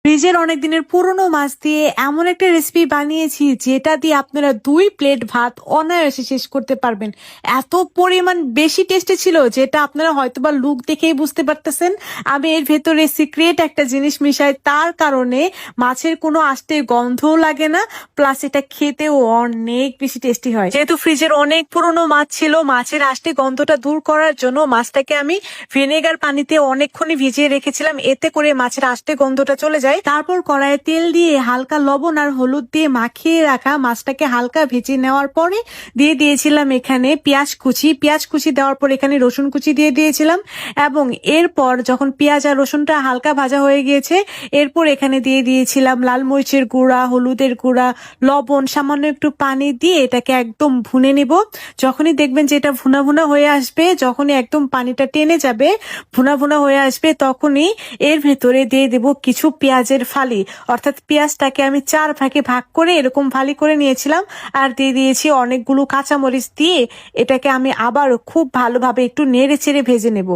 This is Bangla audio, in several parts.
ফ্রিজের অনেক দিনের পুরনো মাছ দিয়ে এমন একটা রেসিপি বানিয়েছি যেটা দিয়ে আপনারা 2 প্লেট ভাত অনায়াসে শেষ করতে পারবেন। এত পরিমাণ বেশি টেস্টি ছিল যেটা আপনারা হয়তোবা লুক দেখেই বুঝতে পারতেছেন। আমি এর ভেতরে সিক্রেট একটা জিনিস মিশাই, তার কারণে মাছের কোনো আস্তে গন্ধও লাগে না, প্লাস এটা খেতেও অনেক বেশি টেস্টি হয়। যেহেতু ফ্রিজের অনেক পুরনো মাছ ছিল, মাছের আস্তে গন্ধটা দূর করার জন্য মাছটাকে আমি ভিনেগার পানিতে অনেকক্ষণই ভিজিয়ে রেখেছিলাম, এতে করে মাছের আস্তে গন্ধটা চলে যায়। তারপর কড়াইয়ে তেল দিয়ে হালকা লবণ আর হলুদ দিয়ে মাখিয়ে রাখা মাছটাকে হালকা ভেজে নেওয়ার পরে দিয়ে দিয়েছিলাম এখানে পেঁয়াজ কুচি দেওয়ার পর এখানে রসুন কুচি দিয়ে দিয়েছিলাম, এবং এরপর যখন পেঁয়াজ আর রসুনটা হালকা ভাজা হয়ে গিয়েছে এরপর এখানে দিয়ে দিয়েছিলাম লাল মরিচের গুঁড়া, হলুদের গুঁড়া, লবণ, সামান্য একটু পানি দিয়ে এটাকে একদম ভুনে নেব। যখনই দেখবেন যে এটা ভুনা ভুনা হয়ে আসবে, যখনই একদম পানিটা টেনে যাবে, ভুনা ভুনা হয়ে আসবে, তখনই এর ভেতরে দিয়ে দেব কিছু পেঁয়াজের ফালি। অর্থাৎ পেঁয়াজটাকে আমি 4 ভাগে ভাগ করে এরকম ফালি করে নিয়েছিলাম, আর দিয়ে দিয়েছি অনেকগুলো কাঁচামরিচ দিয়ে এটাকে আমি আবারও খুব ভালোভাবে একটু নেড়ে চেড়ে ভেজে নেব।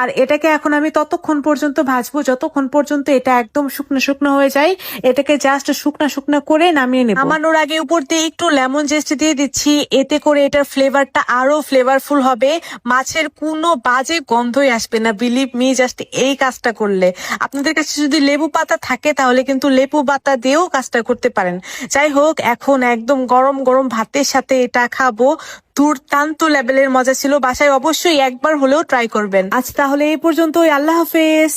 আর এটাকে এখন আমি ততক্ষণ পর্যন্ত ভাজবো যতক্ষণ পর্যন্ত এটা একদম শুকনো শুকনো হয়ে যায়। এটাকে জাস্ট শুকনা শুকনা করে নামিয়ে নেব। নামানোর আগে উপর দিয়ে একটু লেমন জেস্ট দিয়ে দিচ্ছি, এতে করে এটার ফ্লেভারটা আরো ফ্লেভারফুল হবে, মাছের কোনো বাজে গন্ধই আসবে না। বিলিভ মি, জাস্ট এই কাজটা করলে। আপনাদের কাছে যদি লেবু পাতা থাকে তাহলে কিন্তু লেবু পাতা দিয়েও কাজটা করতে পারেন। যাই হোক, এখন একদম গরম গরম ভাতের সাথে এটা খাবো। দুর্দান্ত লেভেলের মজা ছিল, বাসায় অবশ্যই একবার হলেও ট্রাই করবেন। আজ তাহলে এই পর্যন্তই, আল্লাহ হাফেজ।